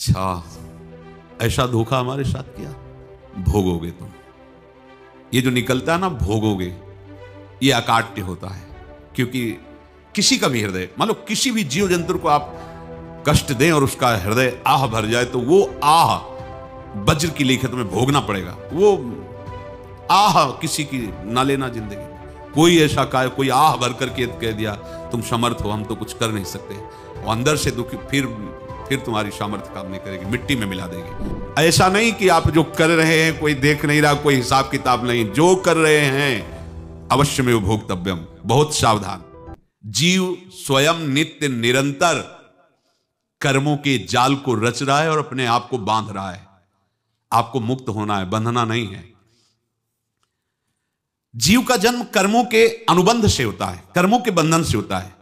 अच्छा, ऐसा धोखा हमारे साथ किया, भोगोगे तुम। ये जो निकलता है ना भोगोगे, ये अकाट्य होता है। क्योंकि किसी का भी हृदय, मान लो किसी भी जीव जंतु को आप कष्ट दें और उसका हृदय आह भर जाए, तो वो आह वज्र की लिखत में भोगना पड़ेगा। वो आह किसी की ना लेना जिंदगी। कोई ऐसा कोई आह भर करके कह दिया तुम समर्थ हो, हम तो कुछ कर नहीं सकते, वो अंदर से दुखी, फिर तुम्हारी सामर्थ्य काम नहीं करेगी, मिट्टी में मिला देगी। ऐसा नहीं कि आप जो कर रहे हैं कोई देख नहीं रहा, कोई हिसाब किताब नहीं, जो कर रहे हैं अवश्य में भोक्तव्यम। बहुत सावधान। जीव स्वयं नित्य निरंतर कर्मों के जाल को रच रहा है और अपने आप को बांध रहा है। आपको मुक्त होना है, बंधना नहीं है। जीव का जन्म कर्मों के अनुबंध से होता है, कर्मों के बंधन से होता है,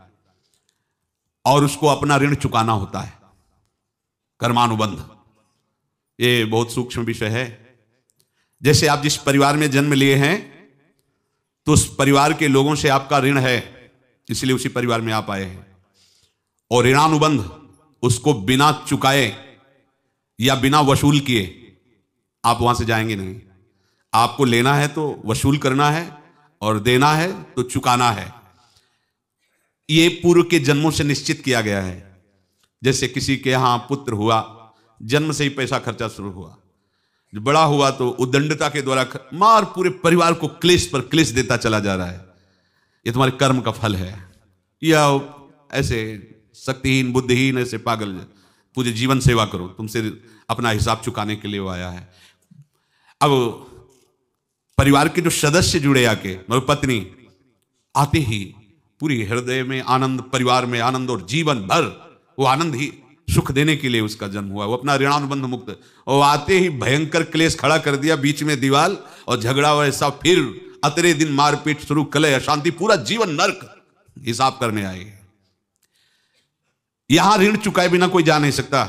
और उसको अपना ऋण चुकाना होता है। कर्मानुबंध ये बहुत सूक्ष्म विषय है। जैसे आप जिस परिवार में जन्म लिए हैं, तो उस परिवार के लोगों से आपका ऋण है, इसलिए उसी परिवार में आप आए हैं। और ऋणानुबंध, उसको बिना चुकाए या बिना वसूल किए आप वहां से जाएंगे नहीं। आपको लेना है तो वसूल करना है, और देना है तो चुकाना है। ये पूर्व के जन्मों से निश्चित किया गया है। जैसे किसी के यहां पुत्र हुआ, जन्म से ही पैसा खर्चा शुरू हुआ, जो बड़ा हुआ तो उद्दंडता के द्वारा मार पूरे परिवार को क्लेश पर क्लेश देता चला जा रहा है। ये तुम्हारे कर्म का फल है। या ऐसे शक्तिहीन बुद्धिहीन ऐसे पागल पूरे जीवन सेवा करो, तुमसे अपना हिसाब चुकाने के लिए वो आया है। अब परिवार के जो सदस्य जुड़े आके, मतलब पत्नी आते ही पूरी हृदय में आनंद, परिवार में आनंद, और जीवन भर वो आनंद ही सुख देने के लिए उसका जन्म हुआ। वो अपना ऋणानुबंध मुक्त, और आते ही भयंकर क्लेश खड़ा कर दिया, बीच में दीवाल और झगड़ा वैसा, फिर अतरे दिन मारपीट शुरू, कलह अशांति, पूरा जीवन नर्क हिसाब करने आए। यहां ऋण चुकाए बिना कोई जा नहीं सकता,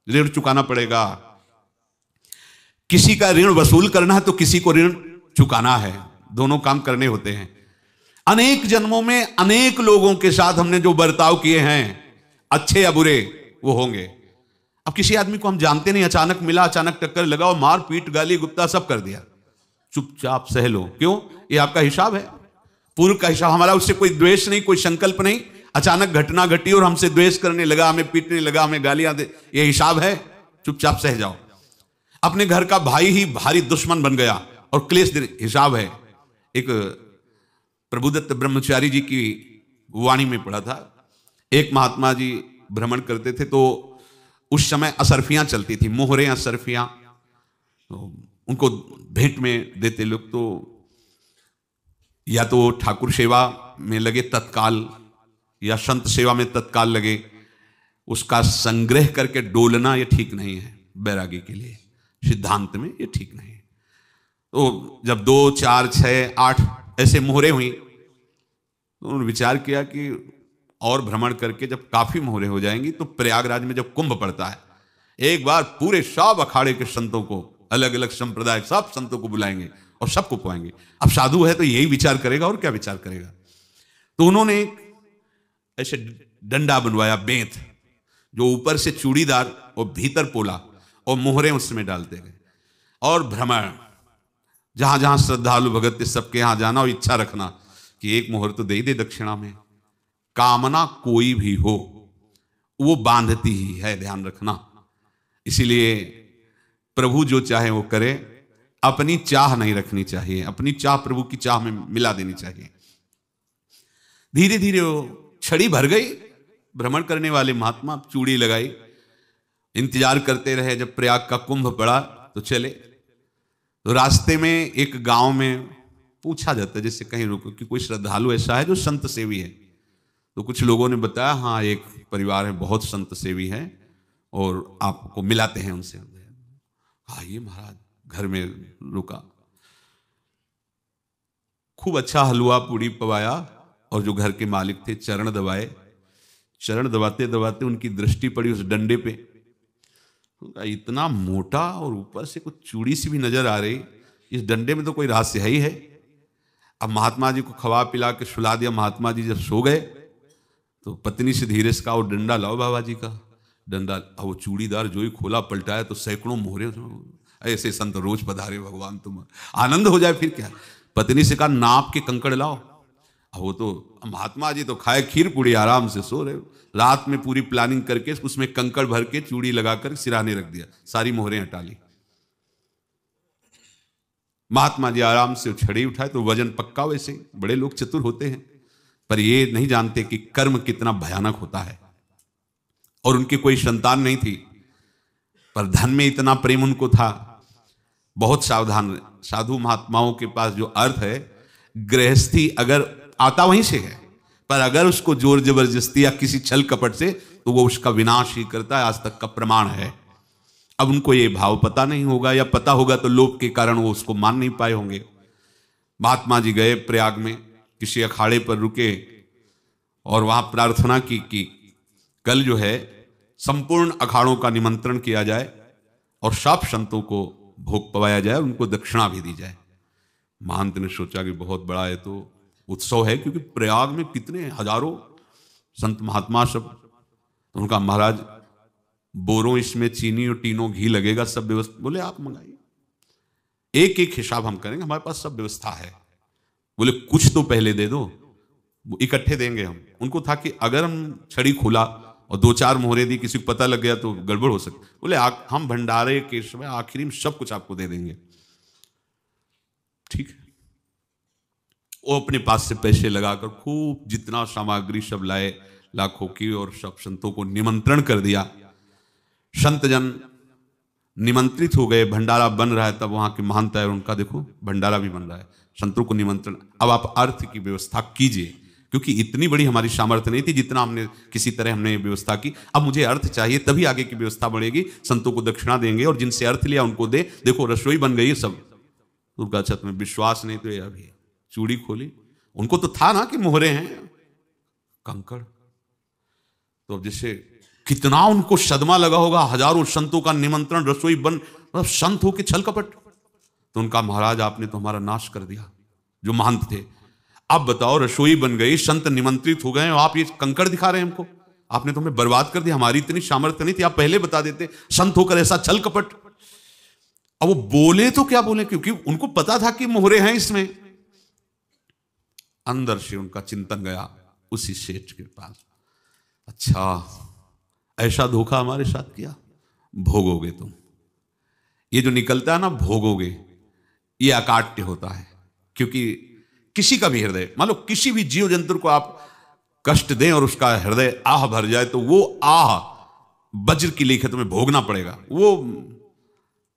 ऋण चुकाना पड़ेगा। किसी का ऋण वसूल करना है तो किसी को ऋण चुकाना है, दोनों काम करने होते हैं। अनेक जन्मों में अनेक लोगों के साथ हमने जो बर्ताव किए हैं, अच्छे या बुरे, वो होंगे। अब किसी आदमी को हम जानते नहीं, अचानक मिला, अचानक टक्कर लगाओ, मार पीट गाली गुप्ता सब कर दिया, चुपचाप सह लो। क्यों? ये आपका हिसाब है, पूर्व का हिसाब। हमारा उससे कोई द्वेष नहीं, कोई संकल्प नहीं। अचानक घटना घटी और हमसे द्वेष करने लगा, हमें पीटने लगा, हमें गालियां दे, ये हिसाब है, चुपचाप सह जाओ। अपने घर का भाई ही भारी दुश्मन बन गया और क्लेश, हिसाब है। एक प्रभुदत्त ब्रह्मचारी जी की वाणी में पढ़ा था, एक महात्मा जी भ्रमण करते थे, तो उस समय असरफियां चलती थी, मोहरे असरफियां, तो उनको भेंट में देते लोग। तो या तो ठाकुर सेवा में लगे तत्काल, या संत सेवा में तत्काल लगे। उसका संग्रह करके डोलना ये ठीक नहीं है, बैरागी के लिए सिद्धांत में ये ठीक नहीं है। तो जब 2, 4, 6, 8 ऐसे मोहरे हुई, तो उन्होंने विचार किया कि और भ्रमण करके जब काफी मोहरे हो जाएंगी, तो प्रयागराज में जब कुंभ पड़ता है, एक बार पूरे सब अखाड़े के संतों को, अलग अलग संप्रदाय सब संतों को बुलाएंगे और सबको पाएंगे। अब साधु है तो यही विचार करेगा, और क्या विचार करेगा। तो उन्होंने ऐसे डंडा बनवाया, बेंत, जो ऊपर से चूड़ीदार और भीतर पोला, और मोहरे उसमें डालते गए। और भ्रमण, जहां जहां श्रद्धालु भगत थे सबके यहां जाना और इच्छा रखना कि एक मोहर तो दे ही दे दक्षिणा में। कामना कोई भी हो वो बांधती ही है, ध्यान रखना। इसीलिए प्रभु जो चाहे वो करे, अपनी चाह नहीं रखनी चाहिए, अपनी चाह प्रभु की चाह में मिला देनी चाहिए। धीरे धीरे वो छड़ी भर गई, भ्रमण करने वाले महात्मा चूड़ी लगाई, इंतजार करते रहे। जब प्रयाग का कुंभ पड़ा तो चले। तो रास्ते में एक गांव में पूछा जाता है, जैसे कहीं रुको कि कोई श्रद्धालु ऐसा है जो संत सेवी है। तो कुछ लोगों ने बताया, हाँ एक परिवार है बहुत संत सेवी है और आपको मिलाते हैं उनसे। आइए महाराज, घर में रुका, खूब अच्छा हलवा पूड़ी पवाया, और जो घर के मालिक थे चरण दबाए। चरण दबाते दबाते उनकी दृष्टि पड़ी उस डंडे पे, इतना मोटा और ऊपर से कुछ चूड़ी सी भी नजर आ रही, इस डंडे में तो कोई रहस्य है ही है। अब महात्मा जी को खवा पिला के सुला दिया। महात्मा जी जब सो गए तो पत्नी से धीरे से कहा, वो डंडा लाओ बाबा जी का। डंडा, वो चूड़ीदार जो ही खोला पलटाया तो सैकड़ों मोहरे। ऐसे संत रोज पधारे भगवान, तुम आनंद हो जाए फिर क्या। पत्नी से कहा नाप के कंकड़ लाओ। अब वो तो महात्मा जी तो खाए खीर पूड़ी, आराम से सो रहे। रात में पूरी प्लानिंग करके उसमें कंकड़ भर के चूड़ी लगाकर सिराने रख दिया, सारी मोहरें हटा ली। महात्मा जी आराम से छड़ी उठाए तो वजन पक्का। वैसे बड़े लोग चतुर होते हैं, पर ये नहीं जानते कि कर्म कितना भयानक होता है। और उनकी कोई संतान नहीं थी, पर धन में इतना प्रेम उनको था। बहुत सावधान साधु महात्माओं के पास जो अर्थ है, गृहस्थी अगर आता वहीं से है, पर अगर उसको जोर जबरदस्ती या किसी छल कपट से, तो वो उसका विनाश ही करता है। आज तक का प्रमाण है। अब उनको ये भाव पता नहीं होगा, या पता होगा तो लोभ के कारण वो उसको मान नहीं पाए होंगे। महात्मा जी गए प्रयाग में, किसी अखाड़े पर रुके और वहां प्रार्थना की कि कल जो है संपूर्ण अखाड़ों का निमंत्रण किया जाए और सब संतों को भोग पवाया जाए, उनको दक्षिणा भी दी जाए। महंत ने सोचा कि बहुत बड़ा है तो उत्सव है, क्योंकि प्रयाग में कितने हजारों संत महात्मा सब। तो उनका महाराज बोरों इसमें चीनी और टीनों घी लगेगा, सब व्यवस्था। बोले आप मंगाइए, एक एक हिसाब हम करेंगे, हमारे पास सब व्यवस्था है। बोले कुछ तो पहले दे दो, इकट्ठे देंगे हम। उनको था कि अगर हम छड़ी खुला और दो चार मोहरे दी, किसी को पता लग गया तो गड़बड़ हो सकती। बोले हम भंडारे के समय आखिरी में सब कुछ आपको दे देंगे। ठीक है। वो अपने पास से पैसे लगाकर खूब जितना सामग्री सब लाए, लाखों की, और सब संतों को निमंत्रण कर दिया। संत जन निमंत्रित हो गए, भंडारा बन रहा है। तब वहां के महंत है, उनका देखो भंडारा भी बन रहा है, संतों को निमंत्रण। अब आप अर्थ की व्यवस्था कीजिए, क्योंकि इतनी बड़ी हमारी सामर्थ्य नहीं थी जितना हमने किसी तरह हमने व्यवस्था की। अब मुझे अर्थ चाहिए, तभी आगे की व्यवस्था बढ़ेगी। संतों को दक्षिणा देंगे और जिनसे अर्थ लिया उनको दे। देखो रसोई बन गई है सब। दुर्गा छत में विश्वास नहीं तो ये अभी चूड़ी खोली। उनको तो था ना कि मोहरे हैं कंकड़। तो अब जैसे कितना उनको सदमा लगा होगा, हजारों संतों का निमंत्रण, रसोई बन, मतलब संत हो के छल कपट। तो उनका महाराज आपने तो हमारा नाश कर दिया, जो महंत थे। अब बताओ रसोई बन गई, संत निमंत्रित हो गए, और आप ये कंकड़ दिखा रहे हैं हमको। आपने तो हमें बर्बाद कर दिया, हमारी इतनी सामर्थ्य नहीं थी, आप पहले बता देते। संत होकर ऐसा छल कपट। अब वो बोले तो क्या बोले, क्योंकि उनको पता था कि मोहरे हैं इसमें। अंदर से उनका चिंतन गया उसी सेठ के पास, अच्छा ऐसा धोखा हमारे साथ किया, भोगोगे तुम। ये जो निकलता है ना भोगोगे, ये अकाट्य होता है। क्योंकि किसी का भी हृदय, मान लो किसी भी जीव जंतु को आप कष्ट दें और उसका हृदय आह भर जाए, तो वो आह वज्र की लेखत में भोगना पड़ेगा। वो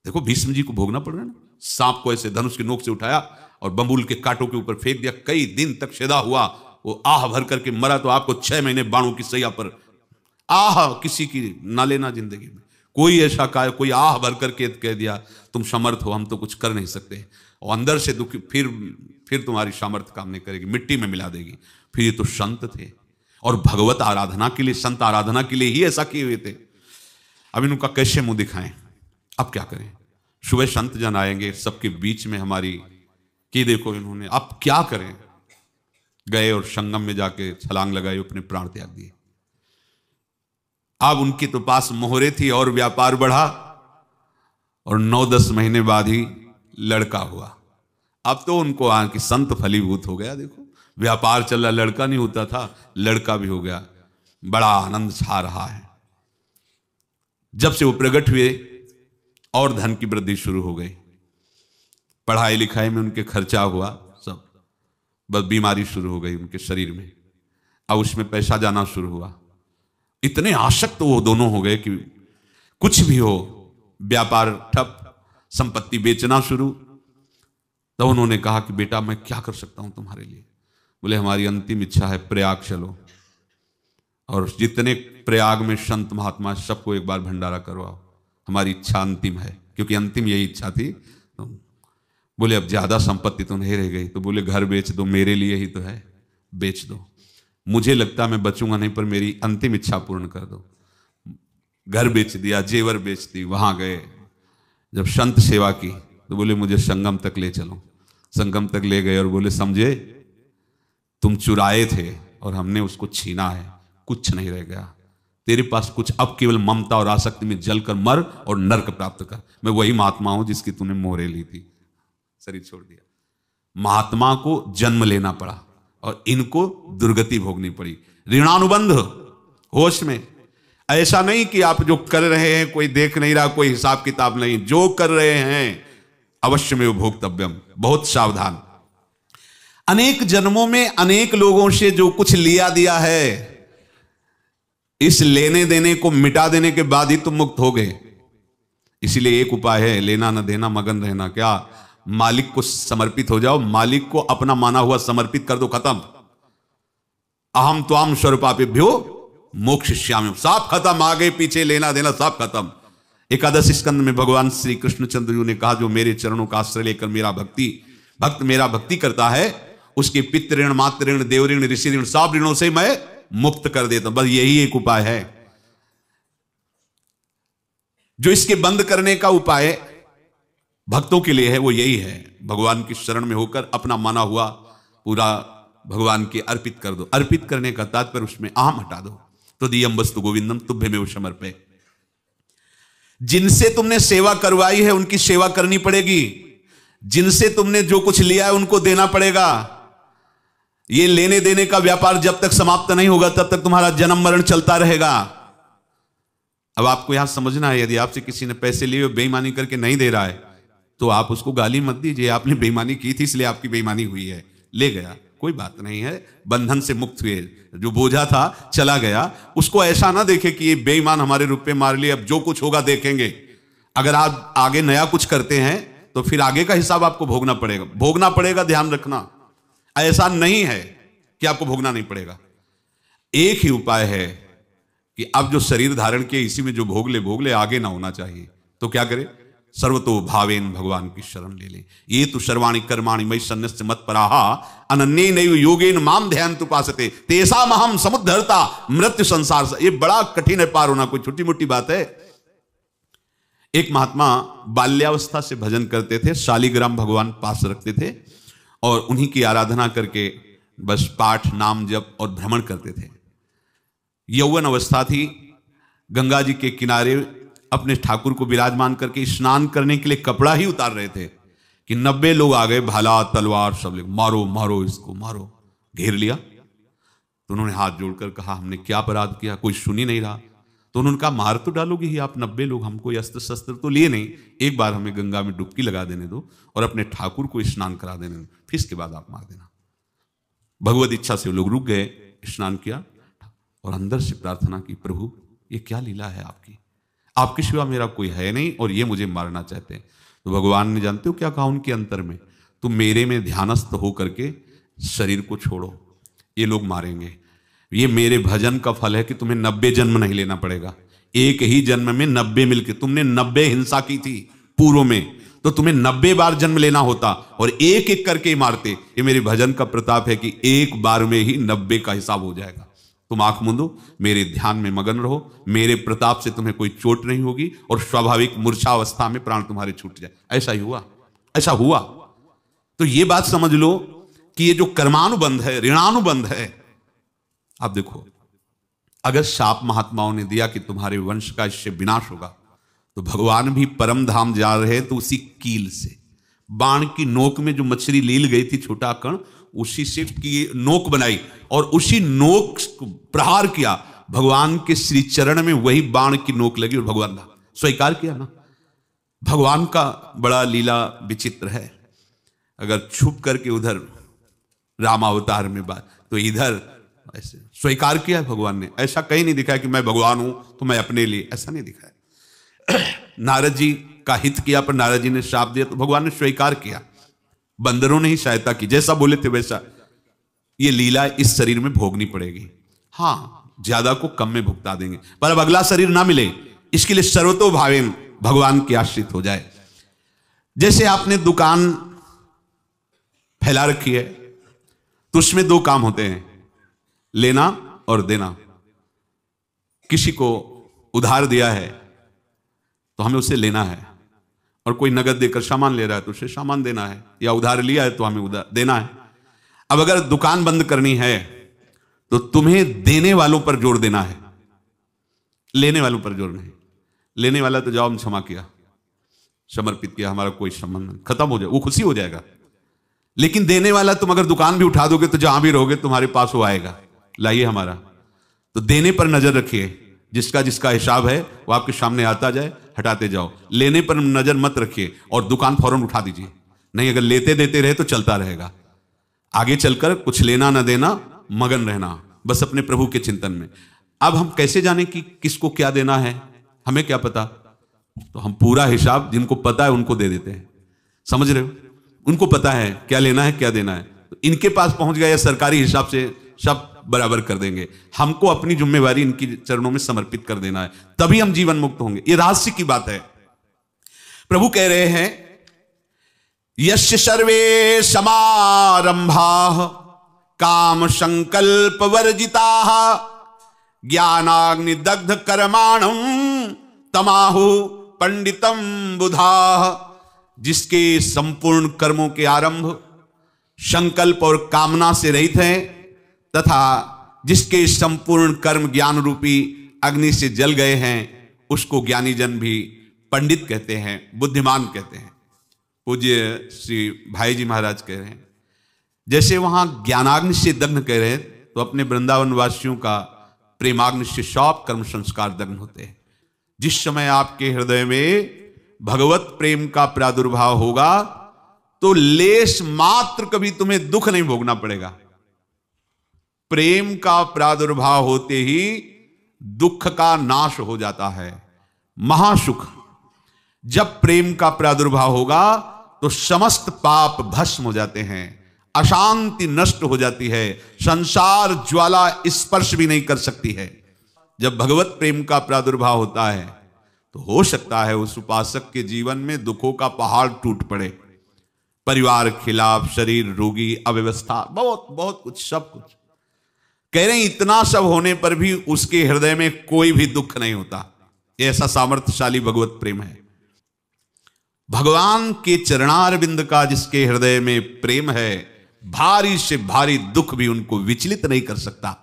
देखो भीष्म जी को भोगना पड़ रहा है ना। सांप को ऐसे धनुष की नोक से उठाया और बंबूल के कांटों के ऊपर फेंक दिया, कई दिन तक सेदा हुआ, वो आह भर करके मरा। तो आपको 6 महीने बाणों की सैया पर आह किसी की ना लेना जिंदगी में। कोई ऐसा कहा, कोई आह भर करके कह दिया तुम समर्थ हो, हम तो कुछ कर नहीं सकते, और अंदर से दुखी, फिर तुम्हारी सामर्थ्य काम नहीं करेगी, मिट्टी में मिला देगी। फिर ये तो संत थे, और भगवत आराधना के लिए, संत आराधना के लिए ही ऐसा किए हुए थे। अब इनका कैसे मुंह दिखाएं, अब क्या करें। सुबह संत जन आएंगे, सबके बीच में हमारी कि देखो इन्होंने, अब क्या करें। गए और संगम में जाके छलांग लगाई, अपने प्राण त्याग दिए। अब उनके तो पास मोहरे थी और व्यापार बढ़ा, और 9-10 महीने बाद ही लड़का हुआ। अब तो उनको आके संत फलीभूत हो गया। देखो व्यापार चल रहा, लड़का नहीं होता था, लड़का भी हो गया। बड़ा आनंद छा रहा है। जब से वो प्रकट हुए और धन की वृद्धि शुरू हो गई, पढ़ाई लिखाई में उनके खर्चा हुआ सब, बस बीमारी शुरू हो गई उनके शरीर में। अब उसमें पैसा जाना शुरू हुआ। इतने आसक्त वो दोनों हो गए कि कुछ भी हो, व्यापार ठप, संपत्ति बेचना शुरू। तो उन्होंने कहा कि बेटा मैं क्या कर सकता हूं तुम्हारे लिए। बोले हमारी अंतिम इच्छा है, प्रयाग चलो और जितने प्रयाग में संत महात्मा सबको एक बार भंडारा करवाओ। हमारी इच्छा अंतिम है, क्योंकि अंतिम यही इच्छा थी। तो बोले अब ज्यादा संपत्ति तो नहीं रह गई। तो बोले घर बेच दो, मेरे लिए ही तो है, बेच दो। मुझे लगता मैं बचूंगा नहीं, पर मेरी अंतिम इच्छा पूर्ण कर दो। घर बेच दिया, जेवर बेच दी। वहां गए, जब संत सेवा की तो बोले मुझे संगम तक ले चलो। संगम तक ले गए और बोले समझे तुम चुराए थे और हमने उसको छीना है, कुछ नहीं रह गया, तेरे पास कुछ, अब केवल ममता और आसक्ति में जलकर मर और नरक प्राप्त कर। मैं वही महात्मा हूं जिसकी तूने मोहरे ली थी, शरीर छोड़ दिया। महात्मा को जन्म लेना पड़ा और इनको दुर्गति भोगनी पड़ी। ऋणानुबंध होश में, ऐसा नहीं कि आप जो कर रहे हैं कोई देख नहीं रहा, कोई हिसाब किताब नहीं, जो कर रहे हैं अवश्य में भोक्तव्यम, बहुत सावधान। अनेक जन्मों में अनेक लोगों से जो कुछ लिया दिया है, इस लेने देने को मिटा देने के बाद ही तुम मुक्त हो गए। इसीलिए एक उपाय है, लेना न देना मगन रहना। क्या? मालिक को समर्पित हो जाओ, मालिक को अपना माना हुआ समर्पित कर दो, खत्म। अहम त्वाम स्वरूपापेभ्यो मोक्षयिष्यामि, सब खत्म, आगे पीछे लेना देना सब खत्म। एकादश स्कंद में भगवान श्री कृष्णचंद्र जी ने कहा, जो मेरे चरणों का आश्रय लेकर भक्त मेरा भक्ति करता है, उसके पितृ ऋण, मातृ ऋण, देव ऋण, ऋषि ऋण, सब ऋणों से मैं मुक्त कर देता हूं। बस यही एक उपाय है जो इसके बंद करने का उपाय भक्तों के लिए है, वो यही है, भगवान की शरण में होकर अपना माना हुआ पूरा भगवान के अर्पित कर दो। अर्पित करने का तात्पर्य उसमें अहम हटा दो। तो दियम वस्तु गोविंदम तुभ्यमेव समर्पये। जिनसे तुमने सेवा करवाई है उनकी सेवा करनी पड़ेगी, जिनसे तुमने जो कुछ लिया है उनको देना पड़ेगा। ये लेने देने का व्यापार जब तक समाप्त नहीं होगा तब तक तुम्हारा जन्म मरण चलता रहेगा। अब आपको यहां समझना है, यदि आपसे किसी ने पैसे लिए बेईमानी करके नहीं दे रहा है तो आप उसको गाली मत दीजिए, आपने बेईमानी की थी इसलिए आपकी बेईमानी हुई है, ले गया, कोई बात नहीं है, बंधन से मुक्त हुए, जो बोझा था चला गया। उसको ऐसा ना देखे कि ये बेईमान हमारे रुपए मार लिए, अब जो कुछ होगा देखेंगे। अगर आप आगे नया कुछ करते हैं तो फिर आगे का हिसाब आपको भोगना पड़ेगा, ध्यान रखना। ऐसा नहीं है कि आपको भोगना नहीं पड़ेगा। एक ही उपाय है कि अब जो शरीर धारण किए इसी में जो भोग ले, आगे ना होना चाहिए। तो क्या करे? सर्वतो भावेन भगवान की शरण ले ले। ये तो सर्वाणि कर्माणि मयि सन्न्यस्य मत्पराः अनन्येनैव योगेन माम ध्यायन्तु उपासते तेषामहं समुद्धर्ता मृत्यु संसार से। ये बड़ा कठिन है पार होना, कोई छोटी मोटी बात है। एक महात्मा बाल्यावस्था से भजन करते थे, शालिग्राम भगवान पास रखते थे और उन्हीं की आराधना करके बस पाठ, नाम, जप और भ्रमण करते थे। यौवन अवस्था थी, गंगा जी के किनारे अपने ठाकुर को विराजमान करके स्नान करने के लिए कपड़ा ही उतार रहे थे कि 90 लोग आ गए, भाला तलवार सब लेकर, मारो मारो इसको मारो, घेर लिया। तो उन्होंने हाथ जोड़कर कहा, हमने क्या अपराध किया? कोई सुन ही नहीं रहा। तो उन्होंने कहा, मार तो डालोगे ही आप 90 लोग, हम कोई अस्त्र शस्त्र तो लिए नहीं, एक बार हमें गंगा में डुबकी लगा देने दो और अपने ठाकुर को स्नान करा देने दो, फिर इसके बाद आप मार देना। भगवत इच्छा से वो लोग रुक गए, स्नान किया और अंदर से प्रार्थना की, प्रभु ये क्या लीला है आपकी, आपके सिवा मेरा कोई है नहीं और ये मुझे मारना चाहते हैं। तो भगवान ने, जानते हो क्या कहा उनके अंतर में? तुम मेरे में ध्यानस्थ हो करके शरीर को छोड़ो, ये लोग मारेंगे। ये मेरे भजन का फल है कि तुम्हें 90 जन्म नहीं लेना पड़ेगा। एक ही जन्म में 90 मिलके, तुमने 90 हिंसा की थी पूर्व में, तो तुम्हें 90 बार जन्म लेना होता और एक एक करके ही मारते। ये मेरे भजन का प्रताप है कि एक बार में ही 90 का हिसाब हो जाएगा। तुम आंख मूंदो, मेरे ध्यान में मगन रहो, मेरे प्रताप से तुम्हें कोई चोट नहीं होगी और स्वाभाविक मूर्छावस्था में प्राण तुम्हारे छूट जाए। ऐसा ही हुआ, ऐसा हुआ। तो ये बात समझ लो कि ये जो कर्मानुबंध है, ऋणानुबंध है। आप देखो, अगर शाप महात्माओं ने दिया कि तुम्हारे वंश का इससे विनाश होगा, तो भगवान भी परम धाम जा रहे हैं तो उसी कील से, बाण की नोक में जो मछली लील गई थी, छोटा कण, उसी से की नोक बनाई और उसी नोक प्रहार किया भगवान के श्री चरण में, वही बाण की नोक लगी और भगवान स्वीकार किया ना। भगवान का बड़ा लीला विचित्र है। अगर छुप करके उधर रामावतार में बात, तो इधर ऐसे स्वीकार किया है भगवान ने। ऐसा कहीं नहीं दिखाया कि मैं भगवान हूं तो मैं अपने लिए, ऐसा नहीं दिखाया। नारद जी का हित किया पर नारद जी ने श्राप दिया तो भगवान ने स्वीकार किया। बंदरों ने ही सहायता की, जैसा बोले थे वैसा। ये लीला इस शरीर में भोगनी पड़ेगी। हाँ, ज्यादा को कम में भुगता देंगे, पर अब अगला शरीर ना मिले इसके लिए सर्वतो भावेन भगवान के आश्रित हो जाए। जैसे आपने दुकान फैला रखी है तो उसमें दो काम होते हैं, लेना और देना। किसी को उधार दिया है तो हमें उसे लेना है, और कोई नगद देकर सामान ले रहा है तो उसे सामान देना है, या उधार लिया है तो हमें उधार देना है। अब अगर दुकान बंद करनी है तो तुम्हें देने वालों पर जोर देना है, लेने वालों पर जोर नहीं। लेने वाला तो जाओ, हम क्षमा किया, समर्पित किया, हमारा कोई संबंध नहीं, खत्म हो जाए, वो खुशी हो जाएगा। लेकिन देने वाला, तुम अगर दुकान भी उठा दोगे तो जहां भी रहोगे तुम्हारे पास वो आएगा, लाइए हमारा। तो देने पर नजर रखिए, जिसका जिसका हिसाब है वो आपके सामने आता जाए, हटाते जाओ। लेने पर नजर मत रखिए और दुकान फौरन उठा दीजिए, नहीं, अगर लेते देते रहे तो चलता रहेगा। आगे चलकर कुछ लेना ना देना, मगन रहना बस अपने प्रभु के चिंतन में। अब हम कैसे जाने कि किसको क्या देना है, हमें क्या पता? तो हम पूरा हिसाब जिनको पता है उनको दे देते हैं, समझ रहे हो? उनको पता है क्या लेना है क्या देना है, तो इनके पास पहुंच गया, या सरकारी हिसाब से सब बराबर कर देंगे। हमको अपनी जिम्मेवारी इनकी चरणों में समर्पित कर देना है, तभी हम जीवन मुक्त होंगे। ये रहस्य की बात है। प्रभु कह रहे हैं, यस्य सर्वे समारंभा काम संकल्प वर्जिता ज्ञानाग्नि दग्ध कर्माणम तमाहु पंडितम बुधा। जिसके संपूर्ण कर्मों के आरंभ संकल्प और कामना से रहित हैं, तथा जिसके संपूर्ण कर्म ज्ञान रूपी अग्नि से जल गए हैं, उसको ज्ञानी जन भी पंडित कहते हैं, बुद्धिमान कहते हैं। पूज्य श्री भाई जी महाराज कह रहे हैं, जैसे वहां ज्ञानाग्नि से दग्न कह रहे हैं, तो अपने वृंदावन वासियों का प्रेमाग्नि से सब कर्म संस्कार दग्न होते हैं। जिस समय आपके हृदय में भगवत प्रेम का प्रादुर्भाव होगा, तो लेश मात्र कभी तुम्हें दुख नहीं भोगना पड़ेगा। प्रेम का प्रादुर्भाव होते ही दुख का नाश हो जाता है, महासुख। जब प्रेम का प्रादुर्भाव होगा तो समस्त पाप भस्म हो जाते हैं, अशांति नष्ट हो जाती है, संसार ज्वाला स्पर्श भी नहीं कर सकती है। जब भगवत प्रेम का प्रादुर्भाव होता है तो हो सकता है उस उपासक के जीवन में दुखों का पहाड़ टूट पड़े, परिवार खिलाफ, शरीर रोगी, अव्यवस्था, बहुत बहुत कुछ, सब कुछ। कह रहे हैं इतना सब होने पर भी उसके हृदय में कोई भी दुख नहीं होता। ऐसा सामर्थ्यशाली भगवत प्रेम है। भगवान के चरणारविंद का जिसके हृदय में प्रेम है, भारी से भारी दुख भी उनको विचलित नहीं कर सकता।